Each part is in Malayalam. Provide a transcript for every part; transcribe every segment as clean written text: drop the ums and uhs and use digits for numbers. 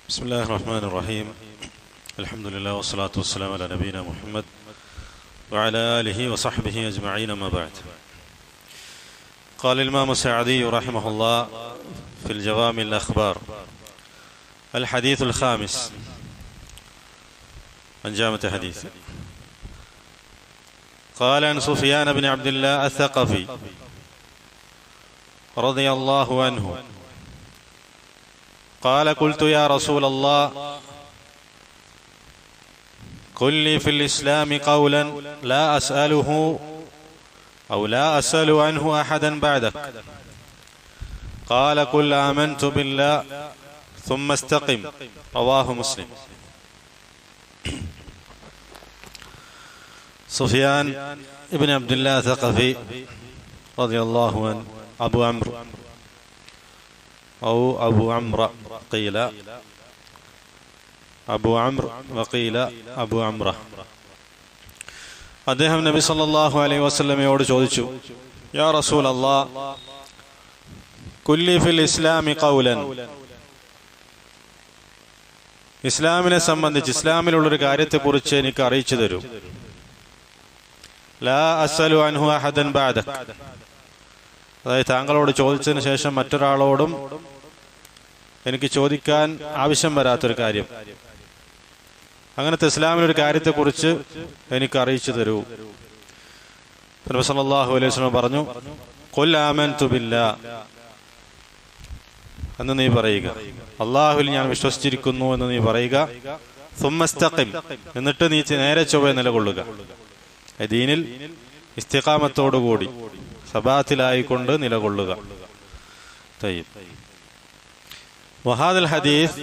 بسم الله الرحمن الرحيم. الحمد لله والصلاة والسلام على نبينا محمد وعلى آله وصحبه أجمعين، ما بعد. قال الإمام السعدي رحمه الله في الجوامع الأخبار: الحديث الخامس، أنجامة حديث. قال عن سفيان بن عبد الله الثقفي رضي الله عنه قال: قلت يا رسول الله، قل لي في الإسلام قولا لا أسأله أو لا أسأل عنه أحدا بعدك. قال: قل آمنت بالله ثم استقم. رواه مسلم. സുഫിയാൻ ഇബ്നു അബ്ദുല്ലാ സഖഫി റളിയല്ലാഹു അൻഹു, അബു അംർ ഔ അബു അംറ ഖീല അബു അംർ വഖീല അബു അംറ. അദ്ദേഹം നബി സല്ലല്ലാഹു അലൈഹി വസല്ലമയോട് ചോദിച്ചു: യാ റസൂലല്ലാഹ്, കുല്ലി ഫിൽ ഇസ്ലാമി ഖൗലൻ, ഇസ്ലാമിനെ സംബന്ധിച്ച്, ഇസ്ലാമിലുള്ളൊരു കാര്യത്തെക്കുറിച്ച് എനിക്ക് അറിയിച്ചു തരൂ. ലാ അസ്അലു അൻഹു അഹദൻ ബഅദക്, അതായത് താങ്കളോട് ചോദിച്ചതിന് ശേഷം മറ്റൊരാളോടും എനിക്ക് ചോദിക്കാൻ ആവശ്യം വരാത്തൊരു കാര്യം, അങ്ങനത്തെ ഇസ്ലാമിലൊരു കാര്യത്തെക്കുറിച്ച് എനിക്ക് അറിയിച്ചു തരൂ. നബി സല്ലല്ലാഹു അലൈഹി വസല്ലം പറഞ്ഞു: ഖുൽ ആമൻതു ബില്ലാഹ് എന്ന് നീ പറയുക, അല്ലാഹുവിൽ ഞാൻ വിശ്വസിച്ചിരിക്കുന്നു എന്ന് നീ പറയുക. സുമ്മസ്തഖിം, എന്നിട്ട് നീ നേരെ ചൊവ്വേ നിലകൊള്ളുക. ദീനിൽ ഇസ്തിഖാമത്തോടുകൂടി സബാത്തിലായിക്കൊണ്ട് നിലകൊള്ളുക. വഹാദൽ ഹദീസ്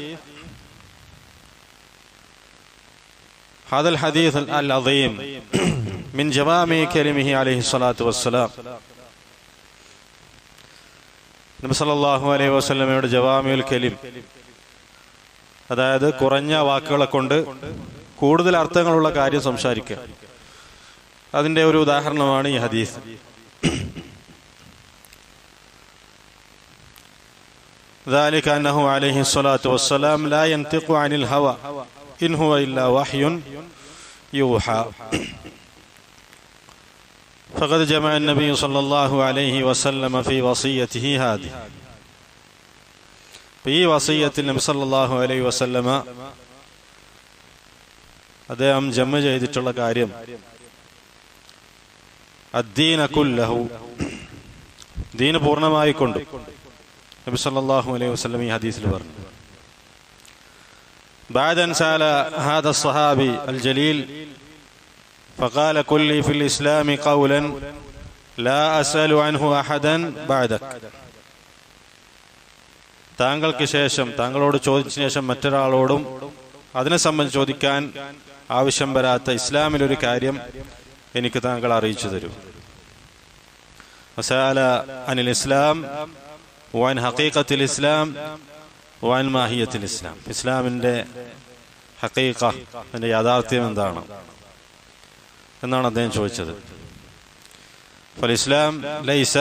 അൽ അദീം മിൻ ജവാമി കലിമിഹി അലൈഹി സ്വലാത്തു വസ്സലാം. നബി സല്ലല്ലാഹു അലൈഹി വസല്ലമയുടെ ജവാമിഉൽ കലിം, അതായത് കുറഞ്ഞ വാക്കുകളെ കൊണ്ട് കൂടുതൽ അർത്ഥങ്ങളുള്ള കാര്യം സംസാരിക്കുക, അതിന്റെ ഒരു ഉദാഹരണമാണ് ഈ ഹദീസ്. ذلك أنه عليه الصلاة والسلام لا ينطق عن الهوى إن هو إلا وحي يوحى. فقد جمع النبي صلى الله عليه وسلم في وصيته هذه. في وصية النبي صلى الله عليه وسلم അദ്ദേഹം ജമ ചെയ്തിട്ടുള്ള കാര്യം അദ്ദീന കുല്ലഹു, ദീന പൂർണ്ണമായിക്കൊണ്ട് നബി സല്ലല്ലാഹു അലൈഹി വസല്ലം ഈ ഹദീസിൽ പറഞ്ഞു. بعد أن سأل هذا الصحابي الجليل فقال: قل لي في الإسلام قولا لا أسأل عنه أحدا بعدك. താങ്കൾക്ക് ശേഷം, താങ്കളോട് ചോദിച്ചതിന് ശേഷം മറ്റൊരാളോടും അതിനെ സംബന്ധിച്ച് ചോദിക്കാൻ ആവശ്യം വരാത്ത ഇസ്ലാമിലൊരു കാര്യം എനിക്ക് താങ്കൾ അറിയിച്ചു തരൂ. വസഅല അനിൽ ഇസ്ലാം വഅൻ ഹഖീഖത്തിൽ ഇസ്ലാം വഅൻ മാഹിയത്തിൽ ഇസ്ലാം. ഇസ്ലാമിന്റെ ഹഖീഖ, അതിന്റെ യാഥാർത്ഥ്യം എന്താണ് എന്നാണ് അദ്ദേഹം ചോദിച്ചത്. ഫൽ ഇസ്ലാം ലൈസ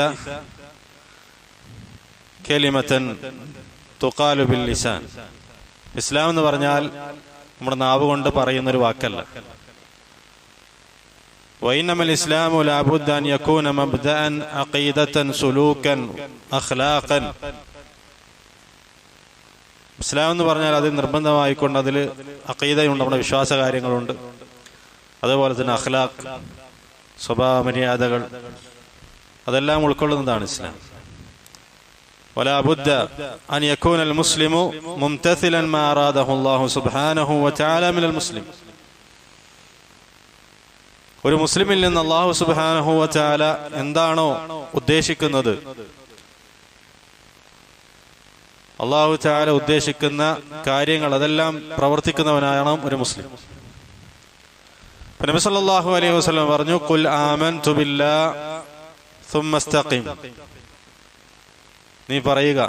കലിമതൻ തുഖാലു ബിൽ ലിസാൻ. ഇസ്ലാം എന്ന് പറഞ്ഞാൽ നമ്മുടെ നാവ് കൊണ്ട് പറയുന്നൊരു വാക്കല്ല. وإنما الإسلام لابد أن يكون مبدأ عقيدة سلوكا أخلاقا. ഇസ്ലാം എന്ന് പറഞ്ഞാൽ അത് നിർബന്ധമായിക്കൊണ്ട് അതിൽ അഖീദയുണ്ട്, നമ്മുടെ വിശ്വാസ കാര്യങ്ങളുണ്ട്, അതുപോലെ തന്നെ അഖ്ലാഖ്, സ്വഭാവ മര്യാദകൾ, അതെല്ലാം ഉൾക്കൊള്ളുന്നതാണ് ഇസ്ലാം. ولا بد أن يكون المسلم ممتثلا ما أراده الله سبحانه وتعالى من المسلم. ഒരു മുസ്ലിമിൽ നിന്ന് അല്ലാഹു സുബ്ഹാനഹു വ തആല എന്താണോ ഉദ്ദേശിക്കുന്നത്, അല്ലാഹു തആല ഉദ്ദേശിക്കുന്ന കാര്യങ്ങൾ അതെല്ലാം പ്രവർത്തിക്കുന്നവനാണ് ഒരു മുസ്ലിം. നബി സല്ലല്ലാഹു അലൈഹി വസല്ലം പറഞ്ഞു: ഖുൽ ആമൻതു ബില്ലാഹ് സുമ്മസ്തഖിം. നീ പറയുക,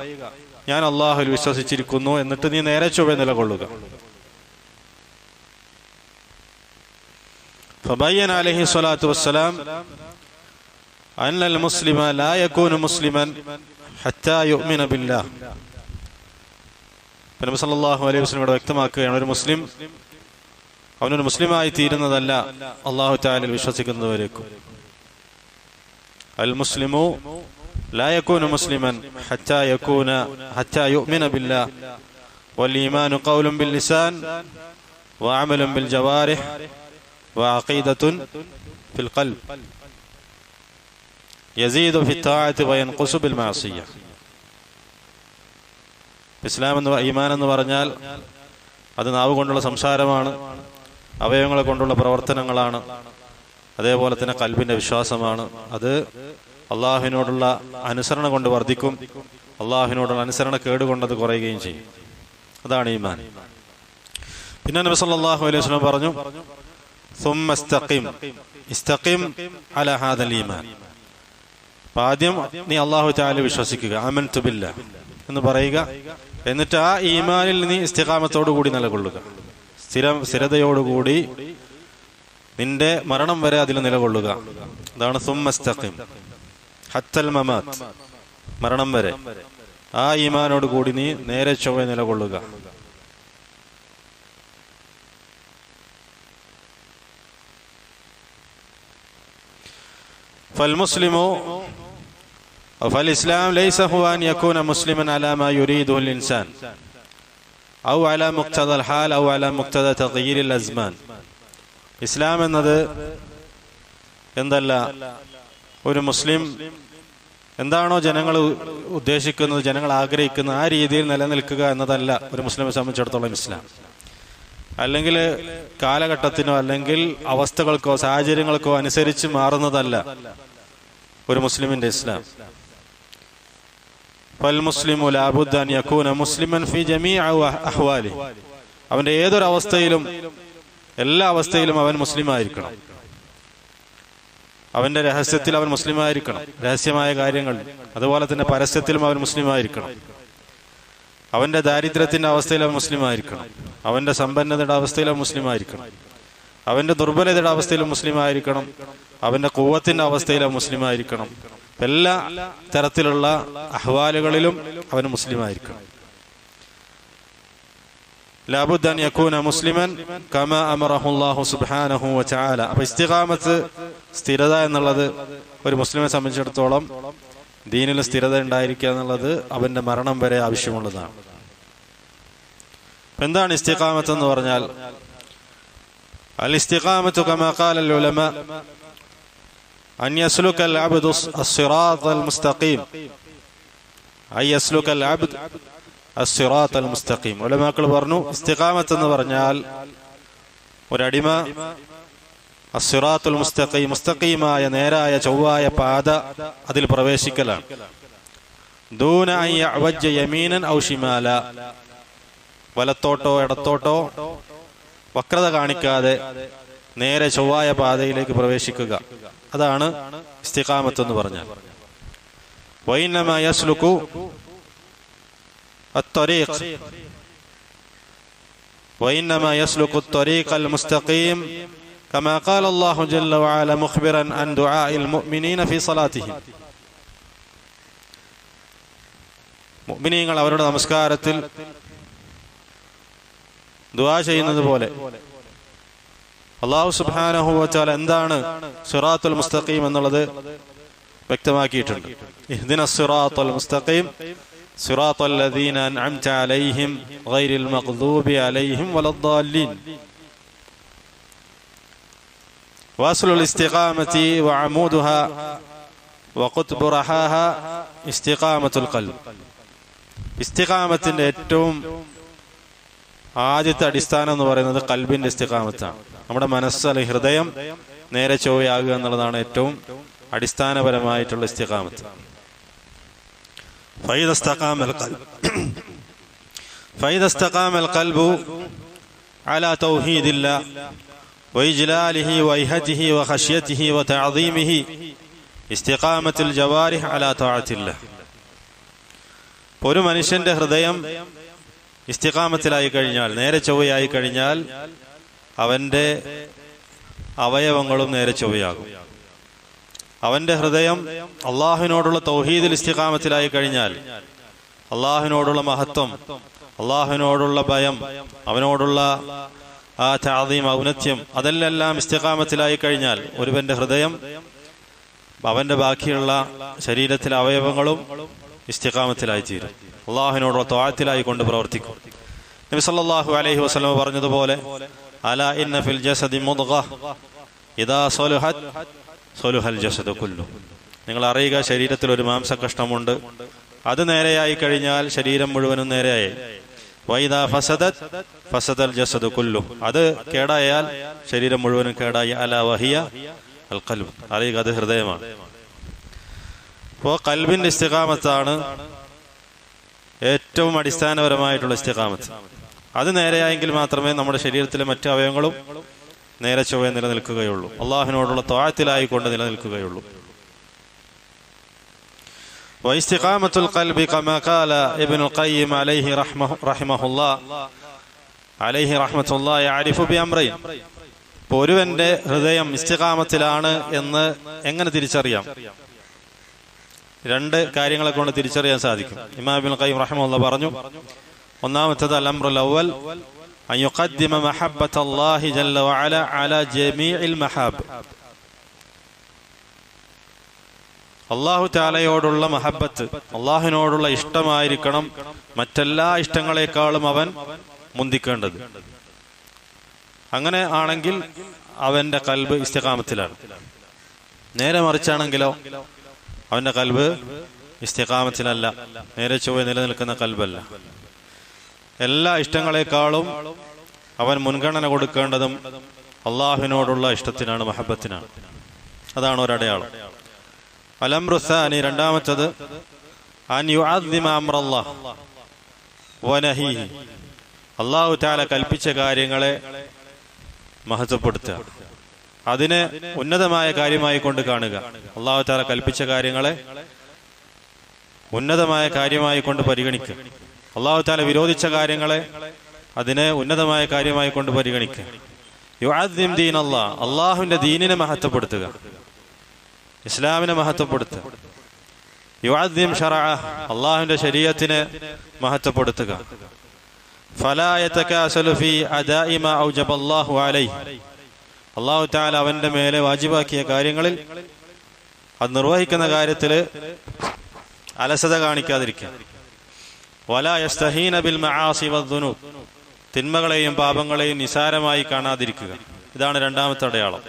ഞാൻ അല്ലാഹുവിൽ വിശ്വസിച്ചിരിക്കുന്നു, എന്നിട്ട് നീ നേരെ ചൊവ്വേ നിലകൊള്ളുക. فبين عليه الصلاة والسلام أن المسلم لا يكون مسلما حتى يؤمن بالله. നബി സല്ലല്ലാഹു അലൈഹി വസല്ലം ഇവിടെ വ്യക്തമാക്കുകയാണ്, ഒരു മുസ്ലിം അവനൊരു മുസ്ലിമായി തീരുന്നതല്ല അല്ലാഹു തആലയിൽ വിശ്വസിക്കുന്നതുവരേക്കും. അൽ മുസ്ലിമു ലാ യകൂനു മുസ്ലിമൻ ഹത്താ യുഅ്മിന ബില്ലാഹ് വൽ ഈമാനു ഖൗലുൻ ബിൽ ലിസാൻ വഅമലുൻ ബിൽ ജവാരിഹ് വഅഖീദത്തുൻ ഫിൽ ഖൽബ് യസീദു ഫിത്താഅത്തി വയൻഖുസു ബിൽ മഅസിയ്യ. ഇസ്ലാം എന്ന് ഈമാൻ എന്ന് പറഞ്ഞാൽ അത് നാവ് കൊണ്ടുള്ള സംസാരമാണ്, അവയവങ്ങളെ കൊണ്ടുള്ള പ്രവർത്തനങ്ങളാണ്, അതേപോലെ തന്നെ ഖൽബിന്റെ വിശ്വാസമാണ്. അത് അള്ളാഹുവിനോടുള്ള അനുസരണ കൊണ്ട് വർദ്ധിക്കും, അള്ളാഹുവിനോടുള്ള അനുസരണ കേടുകൊണ്ടത് കുറയുകയും ചെയ്യും. അതാണ് ഈമാൻ. പിന്നെ നബി സല്ലല്ലാഹു അലൈഹി വസല്ലം പറഞ്ഞു, സുമ്മ ഇസ്തഖിം അലാ ഹാദൽ ഈമാൻ. ആദ്യം നീ അല്ലാഹു തആല വിശ്വസിക്കുക, ആമൻതു ബില്ലാഹ് എന്ന് പറയുക. എന്നിട്ട് ആ ഈമാനിൽ നീ ഇസ്തിഖാമത്തോടു കൂടി നിലകൊള്ളുക, സ്ഥിരതയോടുകൂടി നിന്റെ മരണം വരെ അതിൽ നിലകൊള്ളുക. അതാണ് സുമ്മസ്തഖിം ഹത്തൽ മമാത്ത്, മരണം വരെ ആ ഈമാനോട് കൂടി നീ നേരെ ചൊവ്വെ നിലകൊള്ളുക. فالإسلام ليس هو أن يكون مسلما على ما يريده الإنسان أو على مقتضى الحال أو على مقتضى تغيير الأزمان. ഇസ്ലാം എന്നത് എന്തല്ല, ഒരു മുസ്ലിം എന്താണോ ജനങ്ങൾ ഉദ്ദേശിക്കുന്നത്, ജനങ്ങൾ ആഗ്രഹിക്കുന്നത് ആ രീതിയിൽ നിലനിൽക്കുക എന്നതല്ല ഒരു മുസ്ലിമെ സംബന്ധിച്ചിടത്തോളം ഇസ്ലാം. അല്ലെങ്കിൽ കാലഘട്ടത്തിനോ അല്ലെങ്കിൽ അവസ്ഥകൾക്കോ സാഹചര്യങ്ങൾക്കോ അനുസരിച്ച് മാറുന്നതല്ല ഒരു മുസ്ലിമിന്റെ ഇസ്ലാം. ഫൽമുസ്ലിമു ലാബുദ്ദ അൻ യകൂന മുസ്ലിമൻ ഫീ ജമീഇ അഹ്വാലി. അവന്റെ ഏതൊരവസ്ഥയിലും, എല്ലാ അവസ്ഥയിലും അവൻ മുസ്ലിമായിരിക്കണം. അവന്റെ രഹസ്യത്തിൽ അവൻ മുസ്ലിമായിരിക്കണം, രഹസ്യമായ കാര്യങ്ങൾ. അതുപോലെ തന്നെ പരസ്യത്തിലും അവൻ മുസ്ലിമായിരിക്കണം. അവന്റെ ദാരിദ്ര്യത്തിന്റെ അവസ്ഥയിൽ അവൻ മുസ്ലിമായിരിക്കണം, അവന്റെ സമ്പന്നതയുടെ അവസ്ഥയിൽ അവൻ മുസ്ലിമായിരിക്കണം, അവന്റെ ദുർബലതയുടെ അവസ്ഥയിലും മുസ്ലിമായിരിക്കണം, അവന്റെ ഖുവ്വത്തിന്റെ അവസ്ഥയിൽ അവൻ മുസ്ലിമായിരിക്കണം. എല്ലാ തരത്തിലുള്ള അഹ്വാലുകളിലും അവൻ മുസ്ലിമായിരിക്കണം. ലാബുദ്ദ അൻ യകൂന മുസ്ലിമൻ കമാ അമറഹു അല്ലാഹു സുബ്ഹാനഹു വ തആല. അപ്പോൾ ഇസ്തിഖാമത്ത്, സ്ഥിരത എന്നുള്ളത് ഒരു മുസ്ലിമെ സംബന്ധിച്ചിടത്തോളം ദീനിൽ സ്ഥിരത ഉണ്ടായിരിക്കുക എന്നുള്ളത് അവന്റെ മരണം വരെ ആവശ്യമുള്ളതാണ്. എന്താണ് ഇസ്തിഖാമത്ത് എന്ന് പറഞ്ഞാൽ? അൽ ഇസ്തിഖാമത്തു കമാ ഖാലൽ ഉലമാ അൻ യസ്ലുകൽ അബ്ദു അസ്സിറാത്തൽ മുസ്തഖീം, അൻ യസ്ലുകൽ അബ്ദു അസ്സിറാത്തൽ മുസ്തഖീം. ഉലമാക്കൾ പറഞ്ഞു, ഇസ്തിഖാമത്ത് എന്ന് പറഞ്ഞാൽ ഒരടിമ അസ്സിറാത്തുൽ മുസ്തഖീം, മുസ്തഖീമായ നേരായ ചൊവ്വായ പാത അതിൽ പ്രവേശിക്കലാണ്. ദൂന അൻ യഅവജ്ജ യമീനൻ ഔ ശിമാല, വലത്തോട്ടോ ഇടത്തോട്ടോ വക്രത കാണിക്കാതെ നേരെ ചൊവ്വായ പാതയിലേക്ക് പ്രവേശിക്കുക. അതാണ് ഇസ്തിഖാമത്ത് എന്ന് പറഞ്ഞാൽ. വഇന്നമാ യസ്ലുകു الطريق وإنما يسلك الطريق المستقيم كما قال الله جل وعلا مخبرا عن دعاء المؤمنين في صلاتهم. മുഅ്മിനീങ്ങൾ അവരുടെ നമസ്കാരത്തിൽ ദുആ ചെയ്യുന്നത് പോലെ അല്ലാഹു സുബ്ഹാനഹു വ തആല എന്താണ് സിറാത്തുൽ മുസ്തഖീം എന്നുള്ളത് വ്യക്തമാക്കിയിട്ടുണ്ട്. ഇഹ്ദിനസ് സിറാത്തുൽ മുസ്തഖീം സിറാത്തൽ ലദീന അൻഅംത അലൈഹിം ഗൈറിൽ മഗ്ദൂബി അലൈഹിം വലദ്ദാലിൻ. വഅസ്ലുൽ ഇസ്തിഖാമത്തി വഅമൂദുഹാ വഖുത്ബു റഹാഹാ ഇസ്തിഖാമത്തുൽ ഖൽബ്. ഇസ്തിഖാമത്തിന്റെ ഏറ്റവും ആദ്യത്തെ അടിസ്ഥാനം എന്ന് പറയുന്നത് ഖൽബിന്റെ ഇസ്തിഖാമത്താണ്. നമ്മുടെ മനസ്സ് അല്ലെങ്കിൽ ഹൃദയം നേരെ ചൊവ്വയാകുക എന്നുള്ളതാണ് ഏറ്റവും അടിസ്ഥാനപരമായിട്ടുള്ള ഇസ്തിഖാമത്ത്. فإذا استقام القلب على توحيد الله وإجلاله وإهته وخشيته وتعظيمه استقامة الجوارح على طاعة الله. ഒരു മനുഷ്യന്റെ ഹൃദയം ഇസ്തിഖാമത്തിലായി കഴിഞ്ഞാൽ, നേരെ ചൊവ്വയായി കഴിഞ്ഞാൽ, അവന്റെ അവയവങ്ങളും നേരെ ചൊവ്വയാകും. അവന്റെ ഹൃദയം അള്ളാഹുവിനോടുള്ള തൗഹീദിൽ ഇസ്തിഖാമത്തിലായി കഴിഞ്ഞാൽ, അള്ളാഹുവിനോടുള്ള മഹത്വം, അള്ളാഹുവിനോടുള്ള ഭയം, അവനോടുള്ള ആ തഅദീം, ഔന്നത്യം, അതെല്ലാം ഇസ്തിഖാമത്തിലായി കഴിഞ്ഞാൽ ഒരുവന്റെ ഹൃദയം, അവന്റെ ബാക്കിയുള്ള ശരീരത്തിലെ അവയവങ്ങളും ഇസ്തിഖാമത്തിലായി തീരും, അള്ളാഹുവിനോടുള്ള ത്വാഅത്തിലായി കൊണ്ട് പ്രവർത്തിക്കും. നബി സല്ലല്ലാഹു അലൈഹി വസല്ലം പറഞ്ഞതുപോലെ, അലാ ഇന്ന ഫിൽ ജസദി മുദ്ഗ ഇദാ സലുഹത് സലുഹൽ ജസദു കുല്ലു. നിങ്ങൾ അറിയുക, ശരീരത്തിൽ ഒരു മാംസകഷ്ണമുണ്ട്, അത് നേരെയായി കഴിഞ്ഞാൽ ശരീരം മുഴുവനും നേരെയായി. വൈദാ ഫസദത് ഫസദൽ ജസദു കുല്ലു. അത് കേടായാൽ ശരീരം മുഴുവനും കേടായി. അലാ വഹിയ അൽ ഖൽബ്. അറിയുക, അത് ഹൃദയമാണ്. അപ്പോൾ ഖൽബിന്റെ ഇസ്തിഖാമത്താണ് ഏറ്റവും അടിസ്ഥാനപരമായിട്ടുള്ള ഇസ്തിഖാമത്ത്. അത് നേരെയായെങ്കിൽ മാത്രമേ നമ്മുടെ ശരീരത്തിലെ മറ്റു അവയവങ്ങളും നേരെ ചൊവ്വേ നിലനിൽക്കുകയുള്ളൂ, അള്ളാഹുവിനോടുള്ള ത്വാഅത്തിലായിക്കൊണ്ട് നിലനിൽക്കുകയുള്ളൂ. വഇസ്തിഖാമത്തുൽ ഖൽബി കമാ ഖാല ഇബ്നുൽ ഖയ്യിം അലൈഹി റഹ്മത്തുള്ളാഹി യഅരിഫു ബിഅംറൈൻ. ഒരുവന്റെ ഹൃദയം ഇസ്തിഖാമത്തിലാണ് എന്ന് എങ്ങനെ തിരിച്ചറിയാം? രണ്ട് കാര്യങ്ങളെ കൊണ്ട് തിരിച്ചറിയാൻ സാധിക്കും. ഇമാം ഇബ്നുൽ ഖയ്യിം റഹിമഹുല്ലാഹ് പറഞ്ഞു, ഒന്നാമത്തേത് അൽ അംറുൽ അവ്വൽ അൻ യുഖദ്ദിമ മഹബ്ബത്തല്ലാഹി ജല്ല വഅല അലാ ജമീഇൽ മഹാബ്. അല്ലാഹു തആലയോടുള്ള മഹബ്ബത്ത്, അല്ലാഹുവിനോടുള്ള ഇഷ്ടമായിരിക്കണം മറ്റെല്ലാ ഇഷ്ടങ്ങളെക്കാളും അവൻ മുന്തിക്കേണ്ടത്. അങ്ങനെ ആണെങ്കിൽ അവന്റെ ഖൽബ് ഇസ്തിഖാമത്തിലാണ്. നേരെ മറിച്ചാണെങ്കിലോ അവന്റെ ഖൽബ് ഇസ്തിഖാമത്തിലല്ല, നേരെ ചൊവ്വേ നിലനിൽക്കുന്ന ഖൽബല്ല. എല്ലാ ഇഷ്ടങ്ങളെക്കാളും അവൻ മുൻഗണന കൊടുക്കേണ്ടതും അള്ളാഹുവിനോടുള്ള ഇഷ്ടത്തിനാണ്, മഹബത്തിനാണ്. അതാണ് ഒരടയാളം. അൽ-അംറു സാനി, രണ്ടാമത്തത് അൻ യുഅദ്ദിമ അംറല്ലാഹ് വനഹീഹി. അല്ലാഹു തആല കൽപ്പിച്ച കാര്യങ്ങളെ മഹത്വപ്പെടുത്തുക, അതിനെ ഉന്നതമായ കാര്യമായി കൊണ്ട് കാണുക. അല്ലാഹു തആല കൽപ്പിച്ച കാര്യങ്ങളെ ഉന്നതമായ കാര്യമായി കൊണ്ട് പരിഗണിക്കുക. അല്ലാഹു തആല വിരോധിച്ച കാര്യങ്ങളെ അതിനെ ഉന്നതമായ കാര്യമായി കൊണ്ട് പരിഗണിക്കുക. യുഅദ്ദിം ദീനല്ലാഹ്, അല്ലാഹുവിന്റെ ദീനിനെ മഹത്വപ്പെടുത്തുക, ഇസ്ലാമിനെ മഹത്വപ്പെടുത്തുക. യുഅദ്ദിം ശറഅഹ്, അല്ലാഹുവിന്റെ ശരീഅത്തിനെ മഹത്വപ്പെടുത്തുക. ഫലാ യതകാസലു ഫീ അദാഇ മാ ഔജബല്ലാഹു അലൈഹി, അല്ലാഹു തആല അവന്റെ മേലെ വാജിബാക്കിയ കാര്യങ്ങളിൽ അത് നിർവഹിക്കുന്ന കാര്യത്തിൽ അലസത കാണിക്കാതിരിക്കുക. വലാ യസ്തഹീന ബിൽ മആസി വദ്ദുനൂബ്, തിന്മകളെയും പാപങ്ങളെയും നിസാരമായി കാണാതിരിക്കുക. ഇതാണ് രണ്ടാമത്തെ അടയാളം.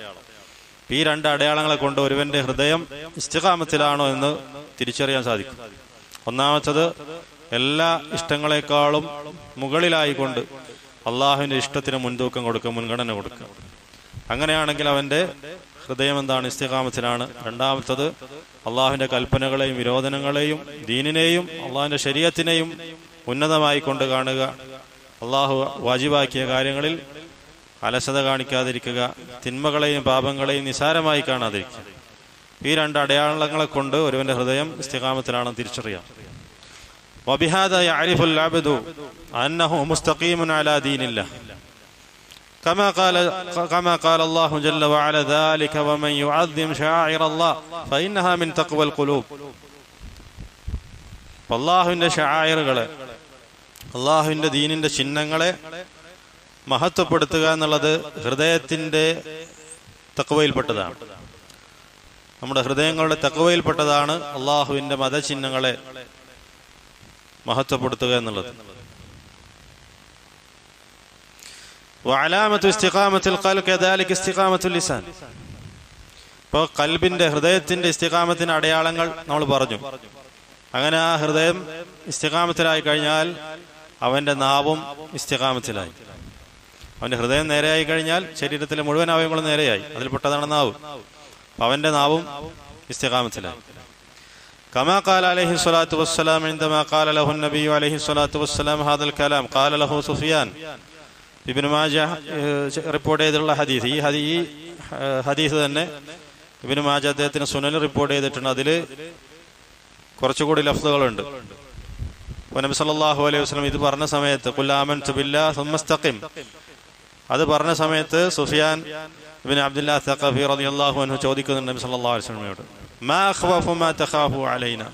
ഈ രണ്ട് അടയാളങ്ങളെ കൊണ്ട് ഒരുവന്റെ ഹൃദയം ഇസ്തിഖാമത്തിലാണോ എന്ന് തിരിച്ചറിയാൻ സാധിക്കും. ഒന്നാമത്തത്, എല്ലാ ഇഷ്ടങ്ങളെക്കാളും മുകളിലായിക്കൊണ്ട് അള്ളാഹുവിന്റെ ഇഷ്ടത്തിന് മുൻതൂക്കം കൊടുക്കുക, മുൻഗണന കൊടുക്കുക. അങ്ങനെയാണെങ്കിൽ അവന്റെ ഹൃദയം എന്താണ്? ഇസ്തിഖാമത്തിലാണ്. രണ്ടാമത്തത്, അള്ളാഹുവിന്റെ കൽപ്പനകളെയും വിരോധനങ്ങളെയും ദീനിനെയും അള്ളാഹുവിന്റെ ശരീഅത്തിനെയും ഉന്നതമായി കൊണ്ട് കാണുക. അള്ളാഹു വാജിബാക്കിയ കാര്യങ്ങളിൽ അലസത കാണിക്കാതിരിക്കുക, തിന്മകളെയും പാപങ്ങളെയും നിസാരമായി കാണാതിരിക്കുക. ഈ രണ്ട് അടയാളങ്ങളെ കൊണ്ട് ഒരുവന്റെ ഹൃദയം ഇസ്തിഖാമത്തിലാണെന്ന് തിരിച്ചറിയാം. വബിഹാദ യഅരിഫുൽ അബ്ദു അന്നഹു മുസ്തഖീമുൻ അലാ ദീനില്ലാഹ് كما قال الله جل وعلا ذلك ومن يعظم شعائر الله فإنها من تقوى القلوب. അല്ലാഹുവിന്റെ ശആയിറുകളെ, അല്ലാഹുവിന്റെ ദീനിന്റെ ചിഹ്നങ്ങളെ മഹത്വപ്പെടുത്തുക എന്നുള്ളത് ഹൃദയത്തിന്റെ തഖ്വയിൽപ്പെട്ടതാണ്. നമ്മുടെ ഹൃദയങ്ങളുടെ തഖ്വയിൽപ്പെട്ടതാണ് അല്ലാഹുവിന്റെ മതചിഹ്നങ്ങളെ മഹത്വപ്പെടുത്തുക എന്നുള്ളത്. വഅലാമത്തു ഇസ്തിഖാമത്തുൽ ഖൽബ് കദാലിക ഇസ്തിഖാമത്തുൽ ലിസാൻ. ഇപ്പോൾ ഖൽബിന്റെ, ഹൃദയത്തിന്റെ ഇസ്തിഖാമത്തിന്റെ അടയാളങ്ങൾ നമ്മൾ പറഞ്ഞു. അങ്ങനെ ആ ഹൃദയം ഇസ്തിഖാമത്തിലായി കഴിഞ്ഞാൽ അവന്റെ നാവും ഇസ്തിഖാമത്തിലായി. അവന്റെ ഹൃദയം നേരെയായി കഴിഞ്ഞാൽ ശരീരത്തിലെ മുഴുവൻ അവയവങ്ങളും നേരെയായി. അതിൽപ്പെട്ടതാണ് നാവ്. അവന്റെ നാവും ഇസ്തിഖാമത്തിലായി. കമാ ഖാല അലൈഹി സ്വലാത്തു വസ്സലാം ഇൻദമാ ഖാല ലഹു നബി അലൈഹി സ്വലാത്തു വസ്സലാം ഹാദൽ കലാം ഖാല ലഹു സുഫിയാൻ. ഇബ്നു മാജ റിപ്പോർട്ട് ചെയ്തിട്ടുള്ള ഹദീസ്. ഈ ഹദീസ് തന്നെ ഇബ്നു മാജ അദ്ദേഹത്തിന് സുനനിൽ റിപ്പോർട്ട് ചെയ്തിട്ടുണ്ട്. അതിൽ കുറച്ചുകൂടി ലഫ്ളുകളുണ്ട്. നബി സല്ലല്ലാഹു അലൈഹി വസല്ലം ഇത് പറഞ്ഞ സമയത്ത് ഖുൽ ആമൻതു ബില്ലാഹി സുമ്മ ഇസ്തഖിം, അത് പറഞ്ഞ സമയത്ത് സുഫിയാൻ ഇബ്നു അബ്ദുല്ലാഹ് സഖഫി റളിയല്ലാഹു അൻഹു ചോദിക്കുന്നുണ്ട് നബി സല്ലല്ലാഹു അലൈഹി വസല്ലമയോട്, മാ അഖ്വഫു മാ തഖാഫു അലൈനാ,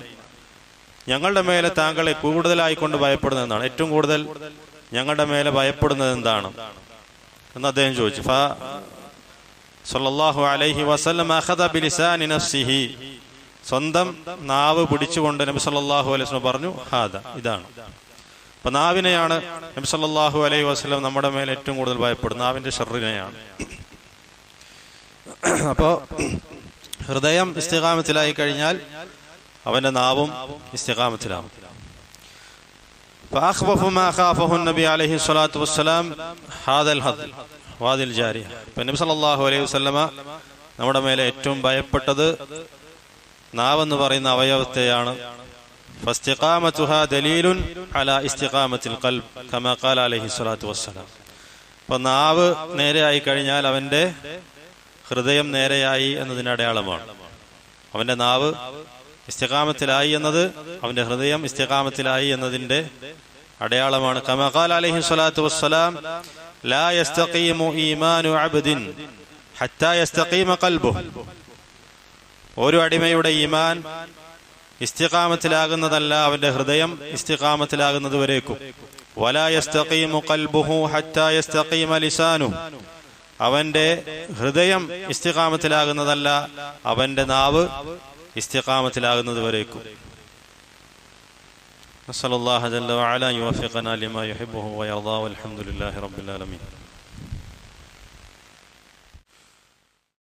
ഞങ്ങളുടെ മേലെ താങ്കളെ കൂടുതലായിക്കൊണ്ട് ഭയപ്പെടുന്നത് എന്താണ്? ഏറ്റവും കൂടുതൽ ഞങ്ങളുടെ മേലെ ഭയപ്പെടുന്നത് എന്താണ് എന്ന് അദ്ദേഹം ചോദിച്ചു. സല്ലല്ലാഹു അലൈഹി വസല്ലം അഖദ ബിലിസാനി നഫ്സിഹി, സ്വന്തം നാവ് പിടിച്ചുകൊണ്ട് നബി സല്ലല്ലാഹു അലൈഹി വസല്ലം പറഞ്ഞു, ഹാദ, ഇതാണ്. അപ്പൊ നാവിനെയാണ് നബി സല്ലല്ലാഹു അലൈഹി വസല്ലം നമ്മുടെ മേലെ ഏറ്റവും കൂടുതൽ ഭയപ്പെടുന്നത്, നാവിന്റെ ഷർറിനെയാണ്. അപ്പോ ഹൃദയം ഇസ്തിഖാമത്തിലായി കഴിഞ്ഞാൽ അവന്റെ നാവും ഇസ്തിഖാമത്തിലാവും. فأخوف ما خافه النبي عليه الصلاة والسلام هذا الهذ وهذه الجارية. നബി സല്ലല്ലാഹു അലൈഹി വസല്ലമ നമ്മുടെ മേലെ ഏറ്റവും ഭയപ്പെട്ടത് നാവെന്ന് പറയുന്ന അവയവത്തെയാണ്. فاستقامتها دليل على استقامة القلب كما قال عليه الصلاة والسلام. അപ്പൊ നാവ് നേരെയായി കഴിഞ്ഞാൽ അവന്റെ ഹൃദയം നേരെയായി എന്നതിന്റെ അടയാളമാണ്. അവന്റെ നാവ് ഇസ്തിഖാമത്തിലായി എന്നത് അവന്റെ ഹൃദയം ഇസ്തിഖാമത്തിലായി എന്നതിന്റെ അടയാളമാണ്. കമാ ഖാല അലൈഹി സ്വലാത്തു വസ്സലാം, ലാ യസ്തഖീമു ഈമാനു അബ്ദിൻ ഹത്താ യസ്തഖീമ ഖൽബുഹു. ഒരു അടിമയുടെ ഈമാൻ ഇസ്തിഖാമത്തിലാകുന്നതല്ല അവന്റെ ഹൃദയം ഇസ്തിഖാമത്തിലാകുന്നത് വരേക്കും. വലാ യസ്തഖീമു ഖൽബുഹു ഹത്താ യസ്തഖീമ ലിസാനുഹു. അവന്റെ ഹൃദയം ഇസ്തിഖാമത്തിലാകുന്നതല്ല അവന്റെ നാവ് ഇസ്തിഖാമത്തിലാകുന്നത് വരേക്കും. നസ്അലുല്ലാഹ ജല്ല വഅല യുവഫിഖനാ ലിമാ യുഹിബ്ബുഹു വയർദാ വൽഹംദുലില്ലാഹി റബ്ബിൽ ആലമീൻ.